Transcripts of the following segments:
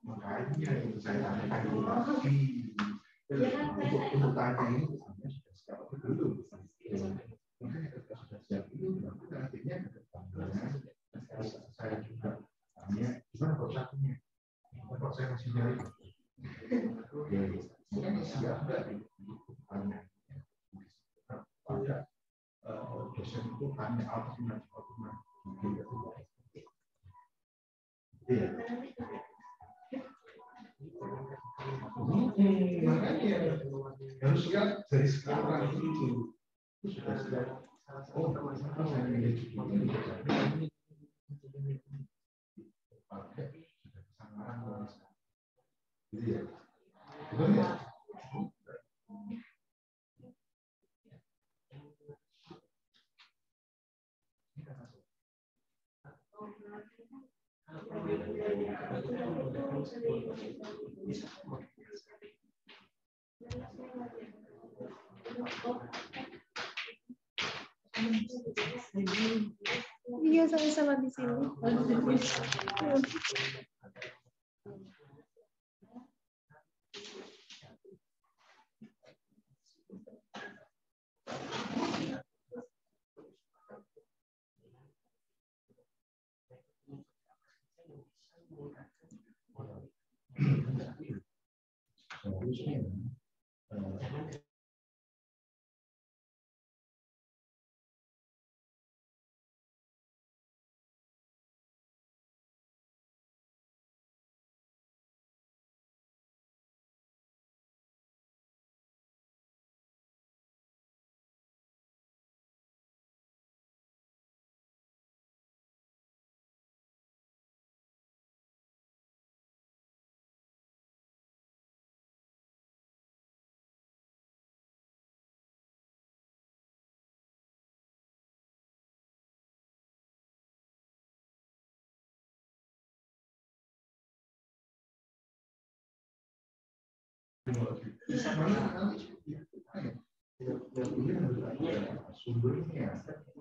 Makanya itu saya tanyakan dulu lagi. Untuk tanya ini misalnya sudah siap atau belum? Makanya ketika sudah siap itu artinya ke depannya saya juga tanya gimana prosesnya? Kok saya masih nyari? Makanya siap enggak tanya. Pada dosen itu tanya alternatif. Iya. Makanya harus lihat dari sekarang itu sudah siap. Oh, saya milih ini pakai sudah kesangaran gitu ya. Betul ya? Iya, sama-sama di sini.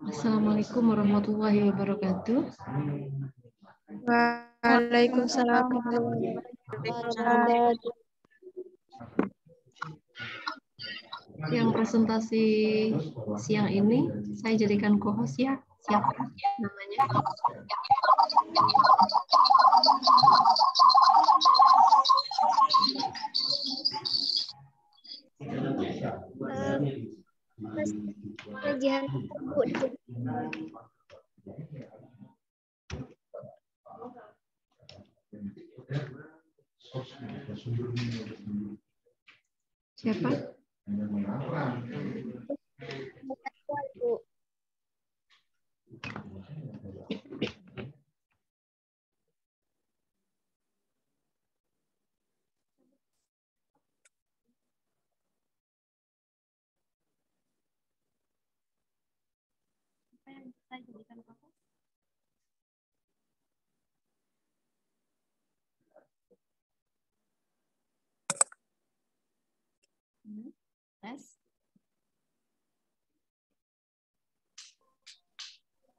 Assalamualaikum warahmatullahi wabarakatuh. Waalaikumsalam warahmatullahi wabarakatuh. Yang presentasi siang ini saya jadikan co-host ya. Siapa namanya? Kajian Siapa? Tes.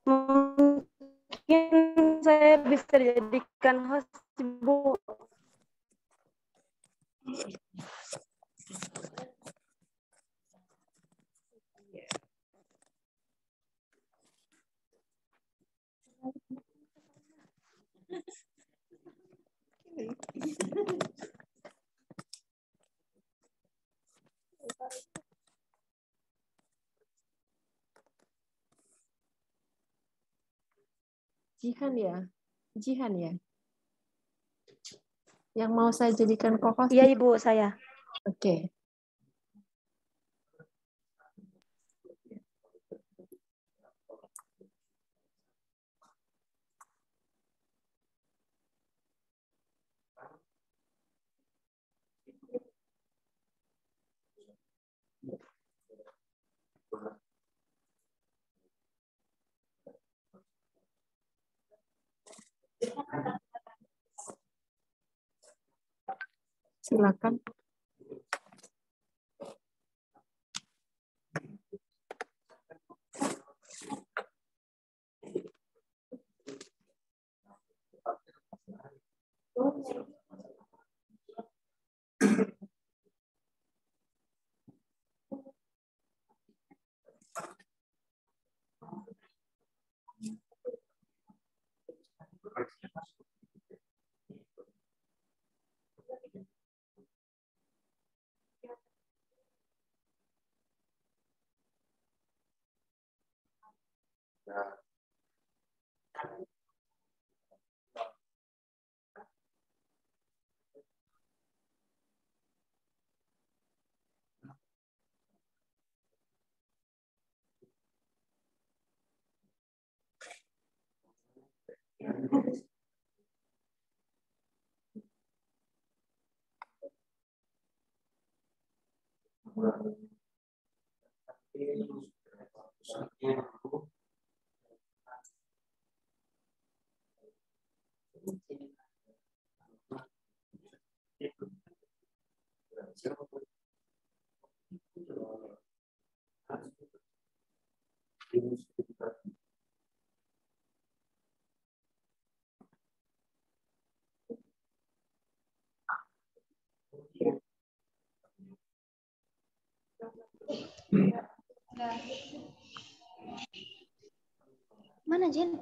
Mungkin saya bisa jadikan host, Bu. Jihan ya. Yang mau saya jadikan co-host. Iya, Ibu, saya. Oke. Silakan. Mana Jen?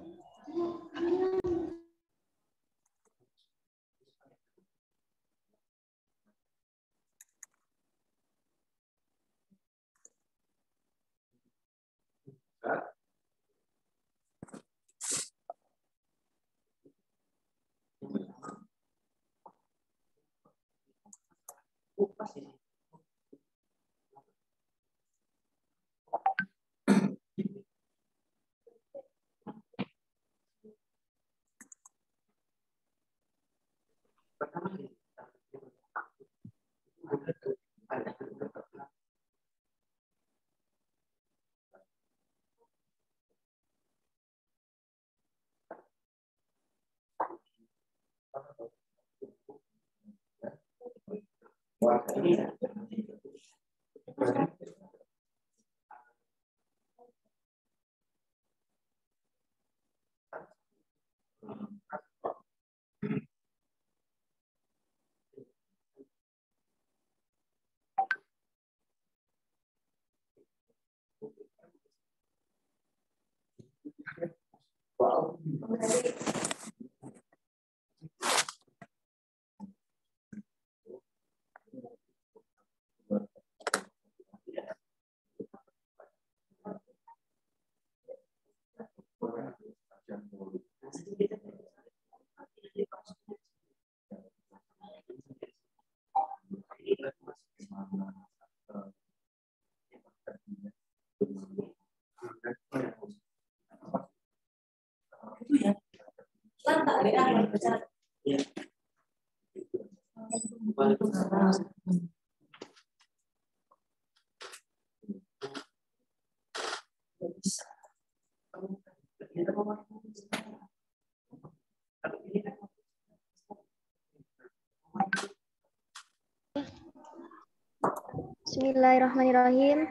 Bismillahirrahmanirrahim.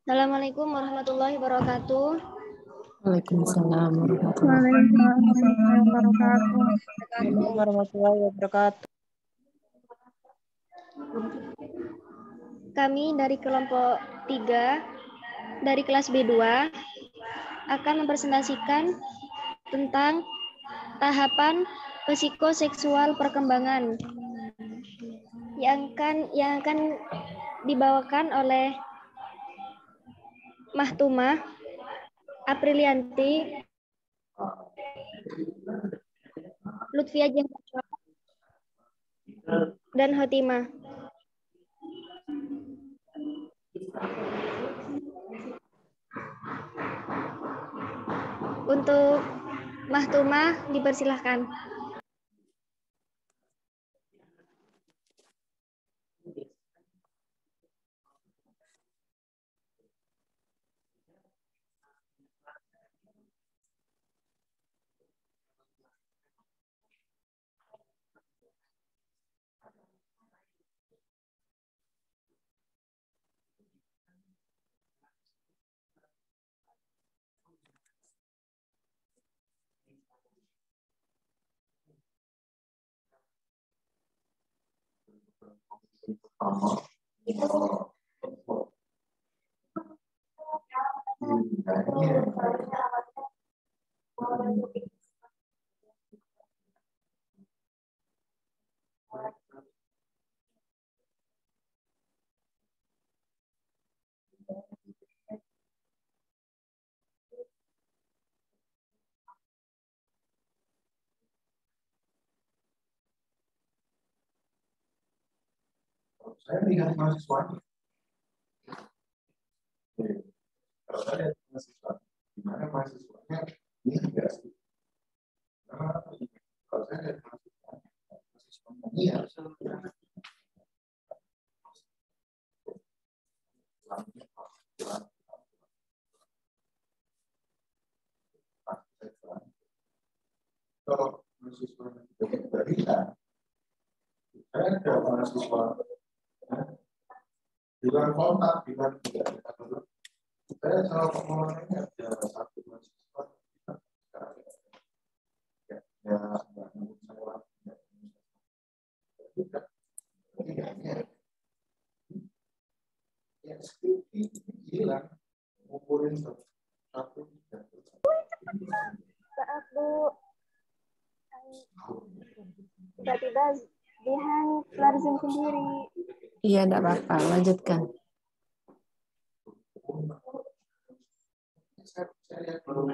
Assalamualaikum warahmatullahi wabarakatuh. Waalaikumsalam warahmatullahi Waalaikumsalam warahmatullahi wabarakatuh. Kami dari kelompok 3 dari kelas B2 akan mempresentasikan tentang tahapan psikoseksual perkembangan yang akan dibawakan oleh Mahtumah, Aprilianti, Lutfia Jengkacwa, dan Hotimah. Untuk Mahtumah dipersilahkan. kalau saya lihat mahasiswanya, kalau saya lihat mahasiswa, di mana mahasiswanya ini tidak sih? Kalau saya lihat mahasiswanya ini ya, kalau mahasiswa tidak bisa, saya ada mahasiswa bilang kontak, bilang tidak ada. Saya salah pengolahannya ada satu mahasiswa ya nggak menurut saya tidak ya skripsi hilang ngumpulin satu Maaf Bu, tiba-tiba Jihan keluar Zoom sendiri. Iya, enggak apa-apa. Lanjutkan. saya lihat belum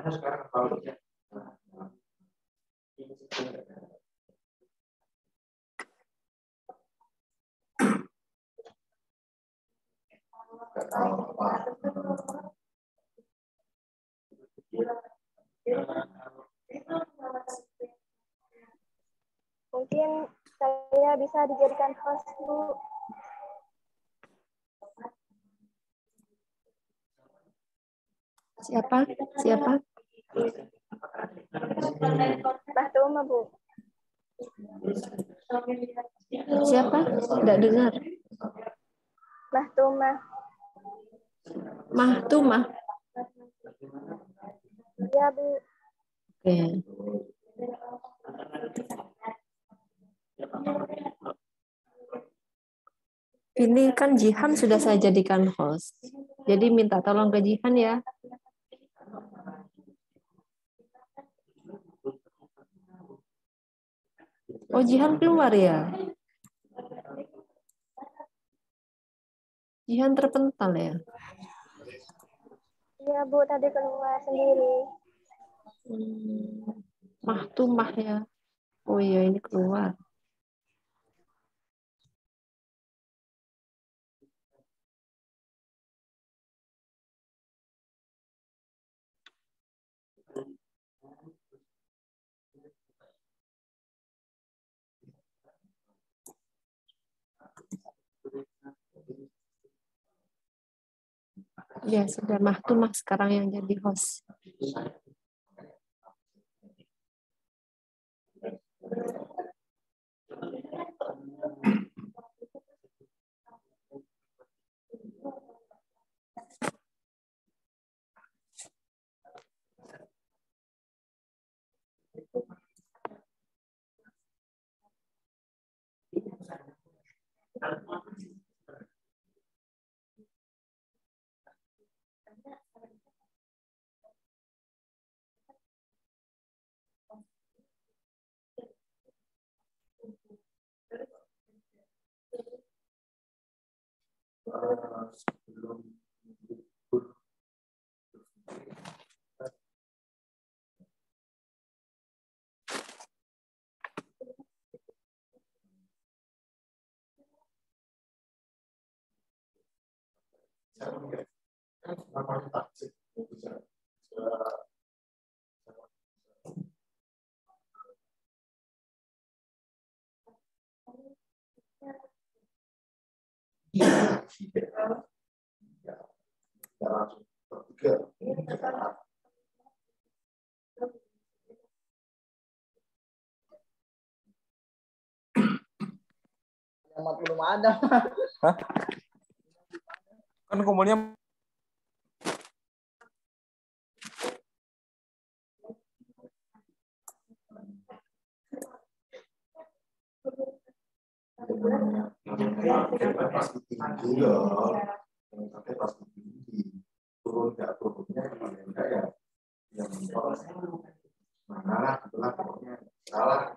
sekarang kalau Mungkin saya bisa dijadikan host Bu. Siapa? Siapa? Mbah Tuma Bu. Siapa? Tidak dengar. Mbah Tuma. Mahtumah. Iya Bu. Oke. Ini kan Jihan sudah saya jadikan host. Jadi minta tolong ke Jihan ya. Oh, Jihan keluar ya? Jihan terpental ya? Iya Bu, tadi keluar sendiri. Mahtumah ya. Oh iya, ini keluar. Ya, sudah Mahtumah sekarang yang jadi host. Belum ada. Hah? Kan kumpulnya pasti tinggi loh, tapi pasti tinggi. Turun nggak turunnya gimana ya? Yang Salah, itulah pokoknya salah.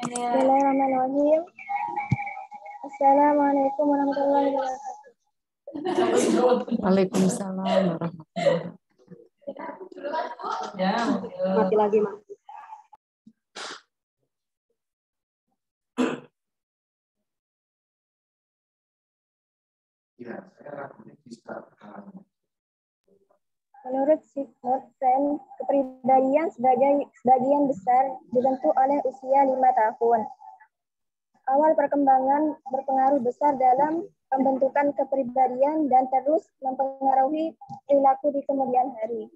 Bismillahirrahmanirrahim. Assalamualaikum warahmatullahi wabarakatuh. Waalaikumsalam warahmatullahi wabarakatuh. Mati lagi, Mak. Ya, saya bisa. Menurut Sigmund Freud, kepribadian sebagian besar dibentuk oleh usia 5 tahun. Awal perkembangan berpengaruh besar dalam pembentukan kepribadian dan terus mempengaruhi perilaku di kemudian hari.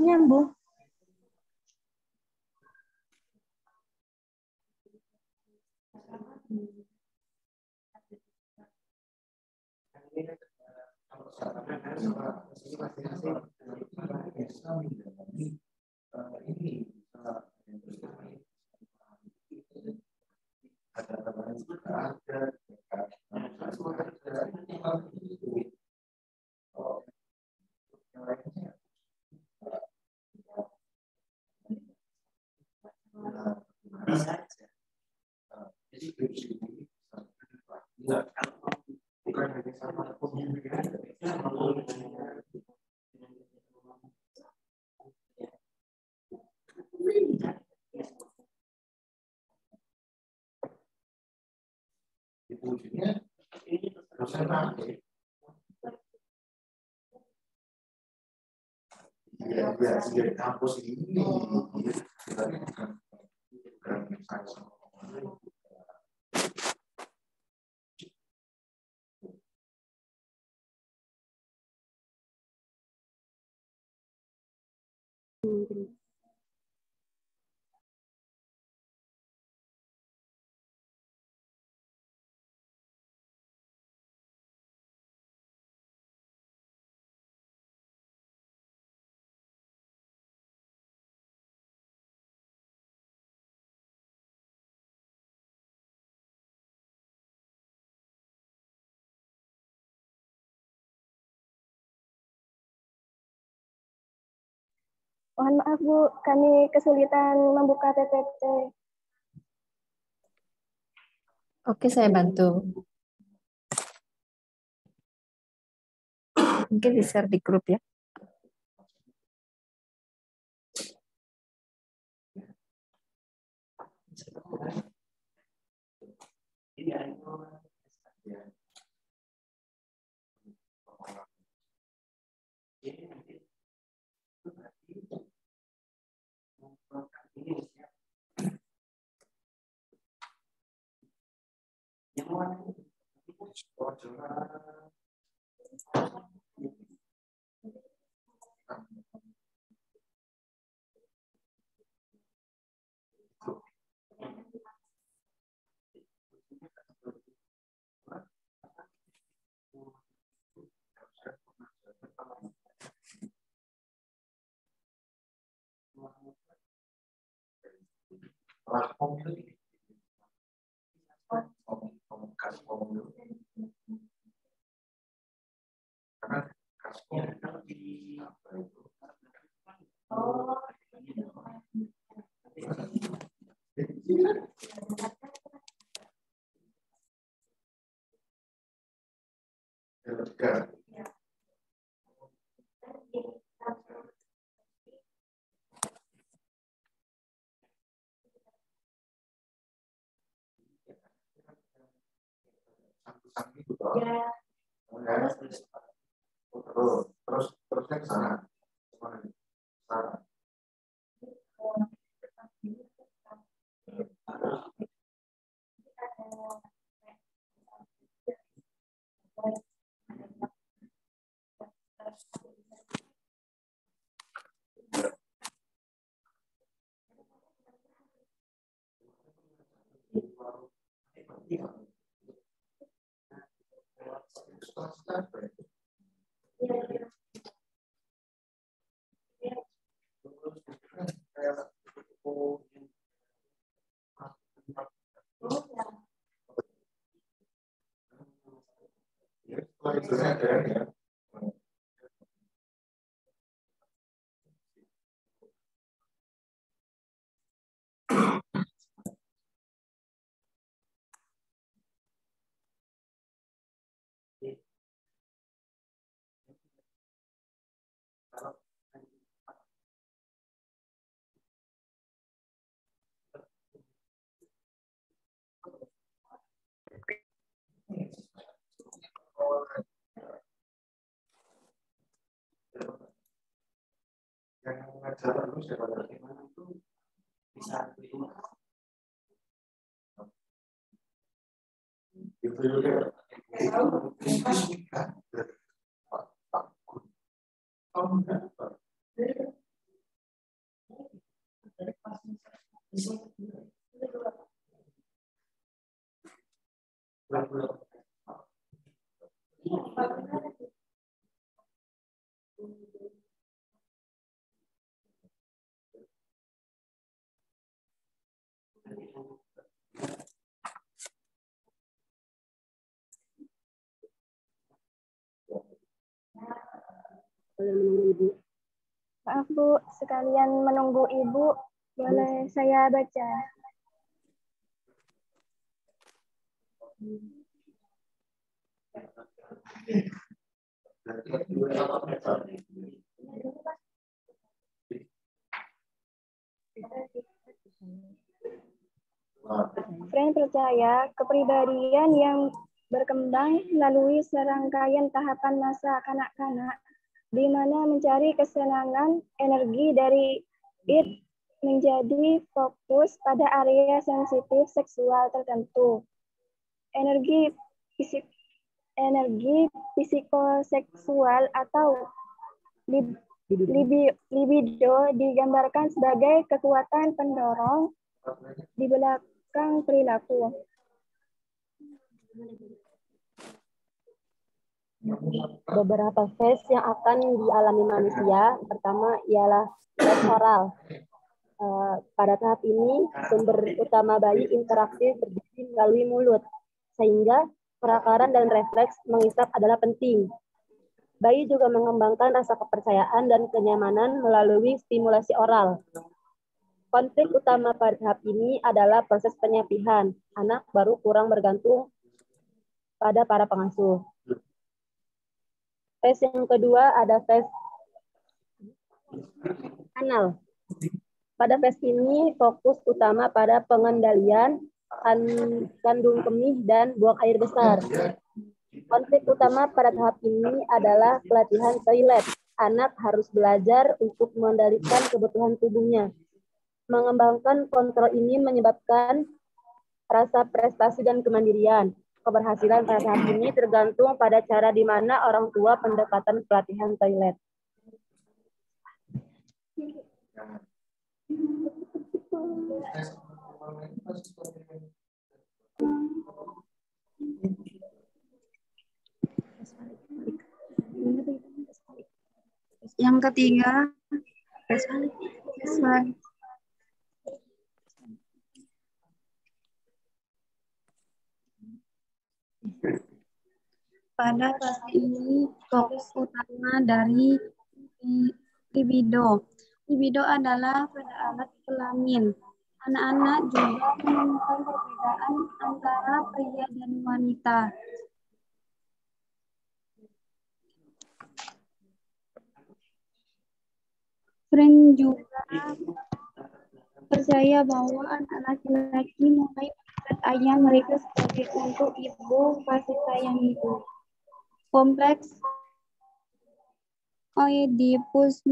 Nyambung. Wujudnya dosen nanti. Ya, di kampus ini kita bukan Mohon maaf Bu, kami kesulitan membuka PPT. Oke, saya bantu. Mungkin di-share di grup ya. karena kasusnya di apa itu Terusnya ke sana. Sana. Yang ngajar terus ya pada gimana itu bisa terima. Itu juga Maaf Bu, sekalian menunggu Ibu, boleh saya baca? Friend percaya kepribadian yang berkembang melalui serangkaian tahapan masa kanak-kanak, di mana mencari kesenangan, energi dari it menjadi fokus pada area sensitif seksual tertentu. Energi psikoseksual atau libido digambarkan sebagai kekuatan pendorong di belakang perilaku. Beberapa fase yang akan dialami manusia, pertama ialah fase oral. Pada tahap ini, sumber utama bayi interaktif terjadi melalui mulut, sehingga perakaran dan refleks menghisap adalah penting. Bayi juga mengembangkan rasa kepercayaan dan kenyamanan melalui stimulasi oral. Konflik utama pada tahap ini adalah proses penyapihan. Anak baru kurang bergantung pada para pengasuh. Fase yang kedua ada fase anal. Pada fase ini fokus utama pada pengendalian kandung kemih dan buang air besar. Konflik utama pada tahap ini adalah pelatihan toilet. Anak harus belajar untuk mengendalikan kebutuhan tubuhnya. Mengembangkan kontrol ini menyebabkan rasa prestasi dan kemandirian. Keberhasilan pada tahap ini tergantung pada cara di mana orang tua pendekatan pelatihan toilet. Yang ketiga, pada fase ini fokus utama dari libido. Libido adalah pada alat kelamin. Anak-anak juga menemukan perbedaan antara pria dan wanita. Friend juga percaya bahwa anak laki-laki mulai ayah mereka sebagai untuk ibu kasih sayang ibu. Kompleks Oedipus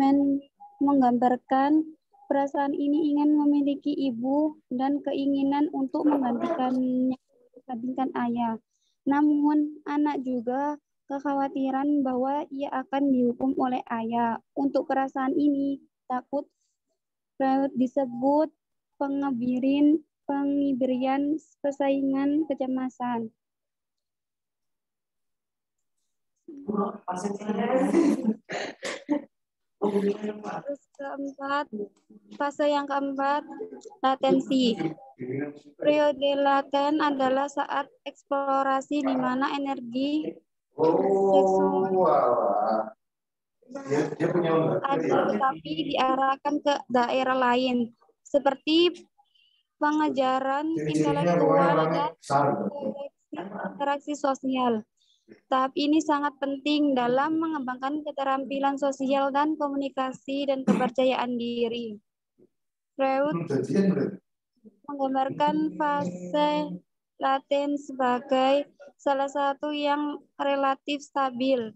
menggambarkan perasaan ini ingin memiliki ibu dan keinginan untuk menggantikan ayah. Namun anak juga kekhawatiran bahwa ia akan dihukum oleh ayah. Untuk perasaan ini, takut Freud disebut pengiberian, persaingan, kecemasan. Terus fase yang keempat, latensi. Periode laten adalah saat eksplorasi di mana energi ada tetapi diarahkan ke daerah lain, seperti pengejaran intelektual dan interaksi sosial. Tahap ini sangat penting dalam mengembangkan keterampilan sosial dan komunikasi dan kepercayaan diri. Freud menggambarkan fase laten sebagai salah satu yang relatif stabil.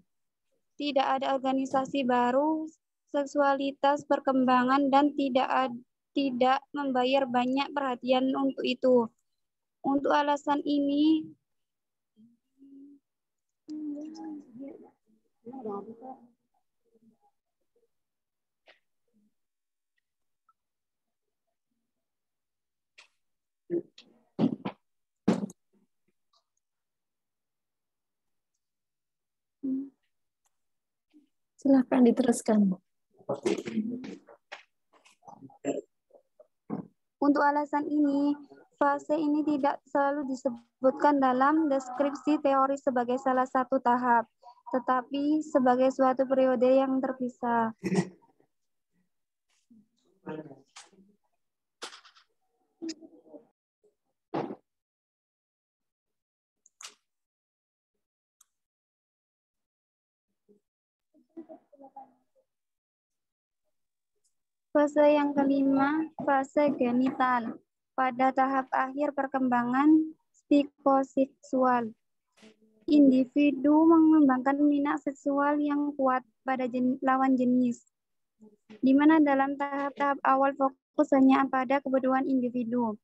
Tidak ada organisasi baru, seksualitas perkembangan, dan tidak membayar banyak perhatian untuk itu. Untuk alasan ini, silakan diteruskan. Untuk alasan ini, fase ini tidak selalu disebutkan dalam deskripsi teori sebagai salah satu tahap, tetapi sebagai suatu periode yang terpisah. Fase yang kelima, fase genital. Pada tahap akhir perkembangan psikoseksual, individu mengembangkan minat seksual yang kuat pada lawan jenis, di mana dalam tahap-tahap awal fokus hanya pada kebutuhan individu.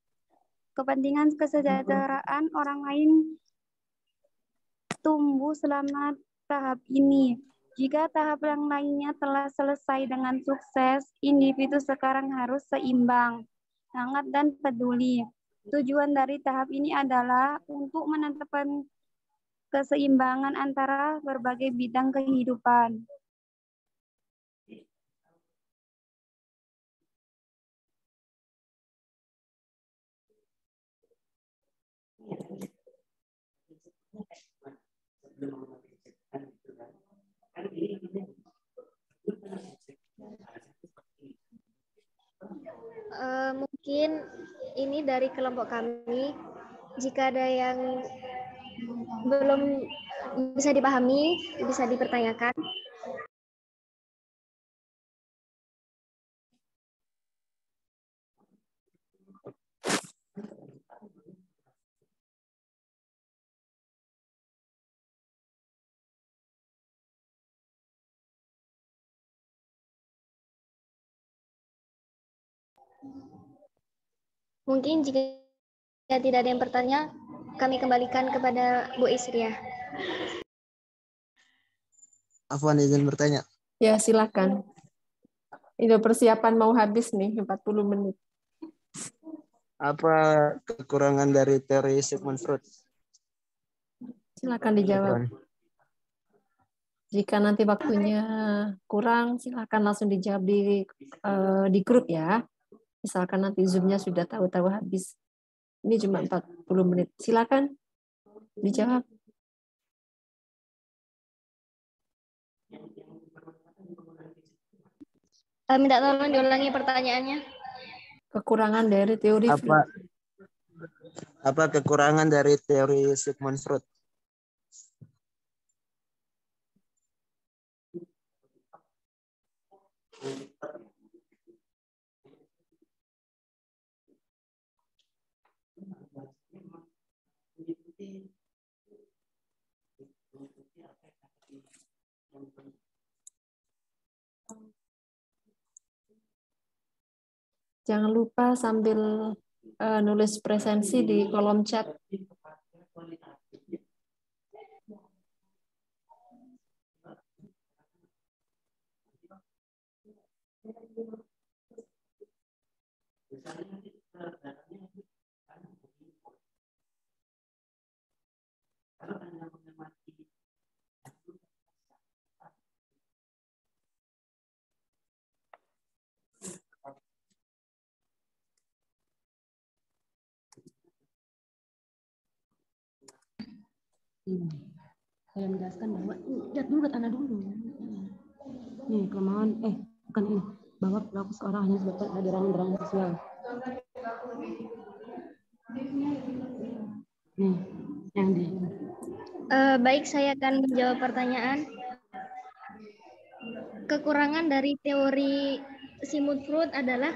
Kepentingan kesejahteraan orang lain tumbuh selama tahap ini. Jika tahap yang lainnya telah selesai dengan sukses, individu sekarang harus seimbang, hangat, dan peduli. Tujuan dari tahap ini adalah untuk menetapkan keseimbangan antara berbagai bidang kehidupan. Mungkin ini dari kelompok kami. Jika ada yang belum bisa dipahami, bisa dipertanyakan. Mungkin jika tidak ada yang bertanya, kami kembalikan kepada Bu Isria. Afwan, izin bertanya. Ya, silakan. Ini persiapan mau habis nih, 40 menit. Apa kekurangan dari teori Sigmund Freud? Silakan dijawab. Jika nanti waktunya kurang, silakan langsung dijawab di grup ya. Misalkan nanti Zoom-nya sudah tahu-tahu habis. Ini cuma 40 menit. Silakan dijawab. Minta tolong diulangi pertanyaannya. Kekurangan dari teori Freud. Apa kekurangan dari teori Sigmund Freud? Jangan lupa sambil nulis presensi di kolom chat. Saya menjelaskan bahwa lihat dulu anak dulu. Nih kelemahan bukan ini bahwa perilaku seorang hanya disebabkan ada dorongan-dorongan sosial. Nih yang di. Baik, saya akan menjawab pertanyaan. Kekurangan dari teori Sigmund Freud adalah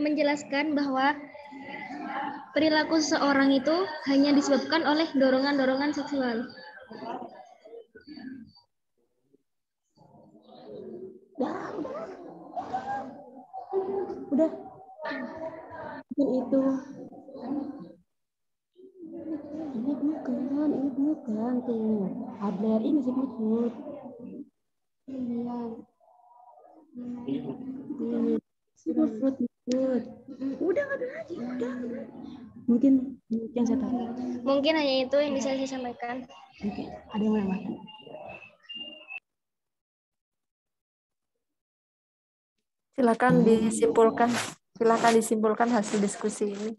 menjelaskan bahwa perilaku seseorang itu hanya disebabkan oleh dorongan-dorongan seksual. Udah. Itu. Ini bukan tuh. Adler ini Sigmund Freud. Sigmund Freud. Udah nggak ada lagi. Udah. Mungkin yang saya tahu. Mungkin hanya itu yang bisa saya sampaikan. Oke. Ada yang mau nambahkan? Silakan disimpulkan hasil diskusi ini.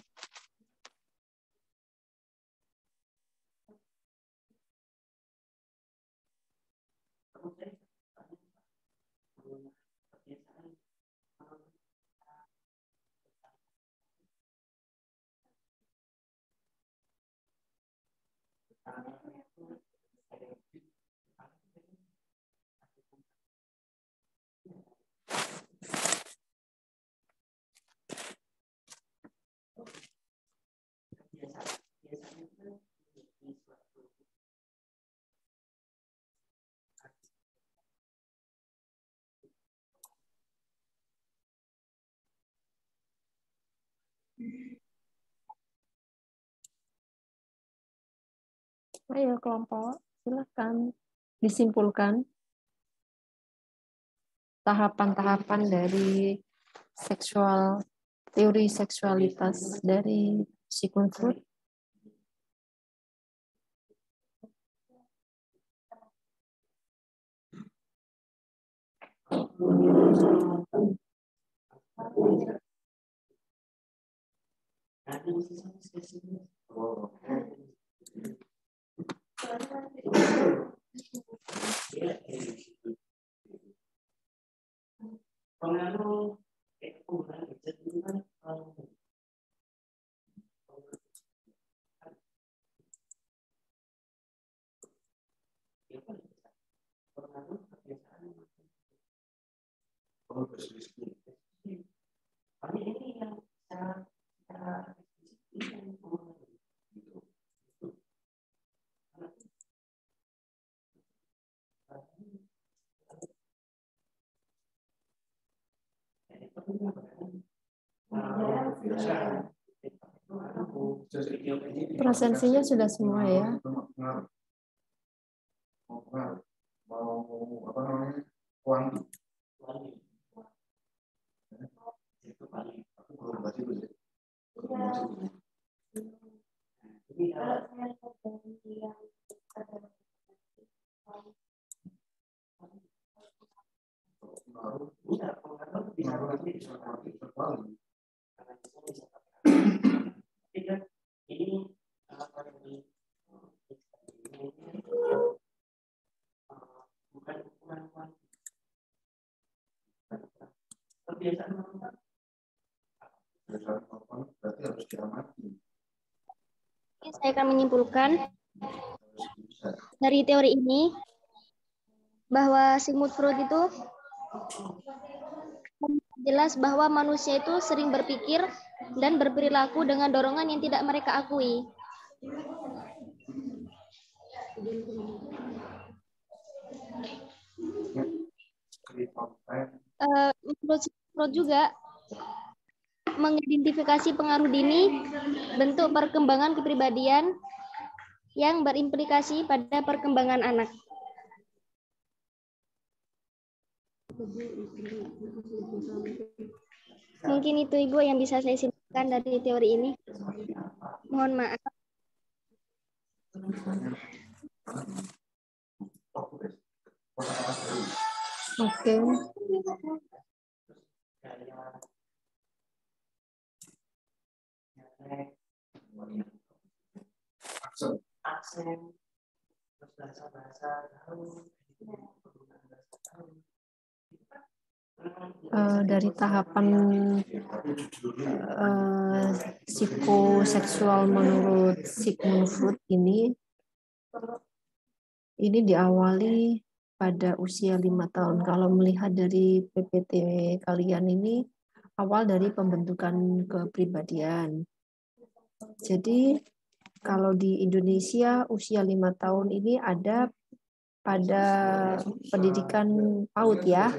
Ayo kelompok, silakan disimpulkan tahapan-tahapan dari teori seksualitas dari Sigmund Freud. Presensinya sudah semua ya. Saya akan menyimpulkan dari teori ini bahwa Sigmund Freud itu jelas bahwa manusia itu sering berpikir dan berperilaku dengan dorongan yang tidak mereka akui. Menurut Freud juga mengidentifikasi pengaruh dini, bentuk perkembangan kepribadian yang berimplikasi pada perkembangan anak. Mungkin itu Ibu yang bisa saya simpulkan dari teori ini. Mohon maaf. Oke. Dari tahapan psikoseksual menurut Sigmund Freud ini diawali pada usia 5 tahun. Kalau melihat dari PPT kalian ini awal dari pembentukan kepribadian. Jadi kalau di Indonesia usia 5 tahun ini ada pada pendidikan PAUD ya.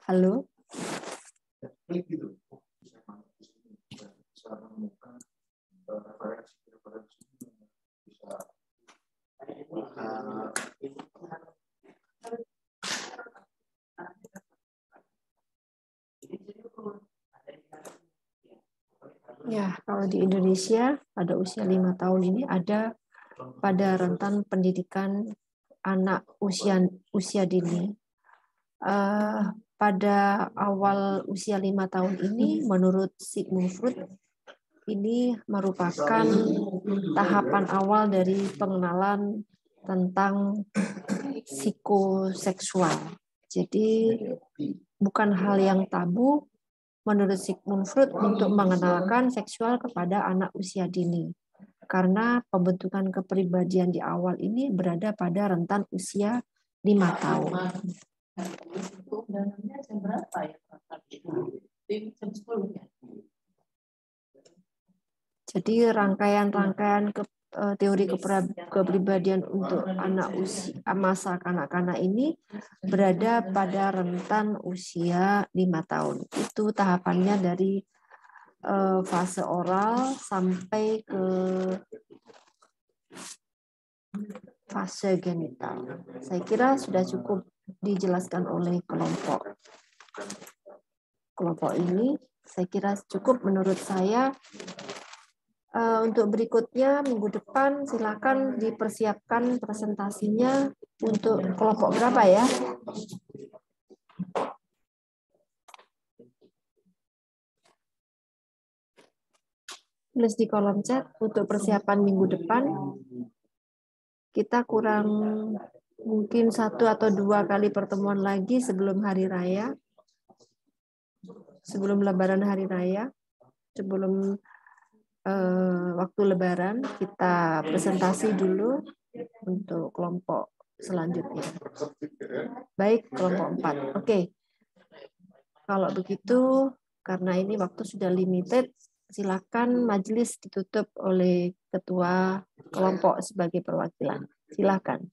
Halo? Ya, kalau di Indonesia pada usia 5 tahun ini ada pada rentan pendidikan anak usia dini. Pada awal usia 5 tahun ini, menurut Sigmund Freud, ini merupakan tahapan awal dari pengenalan tentang psikoseksual. Jadi bukan hal yang tabu menurut Sigmund Freud untuk mengenalkan seksual kepada anak usia dini. Karena pembentukan kepribadian di awal ini berada pada rentan usia 5 tahun. Jadi rangkaian teori kepribadian untuk anak usia masa kanak-kanak ini berada pada rentan usia 5 tahun. Itu tahapannya dari fase oral sampai ke fase genital. Saya kira sudah cukup dijelaskan oleh kelompok ini. Saya kira cukup menurut saya. Untuk berikutnya minggu depan silakan dipersiapkan presentasinya untuk kelompok berapa ya? Tulis di kolom chat untuk persiapan minggu depan. Kita kurang mungkin 1 atau 2 kali pertemuan lagi sebelum hari raya. Sebelum lebaran hari raya. Sebelum waktu lebaran kita presentasi dulu untuk kelompok selanjutnya. Baik, kelompok 4. Oke. Kalau begitu, karena ini waktu sudah limited, silakan majelis ditutup oleh ketua kelompok sebagai perwakilan. Silakan.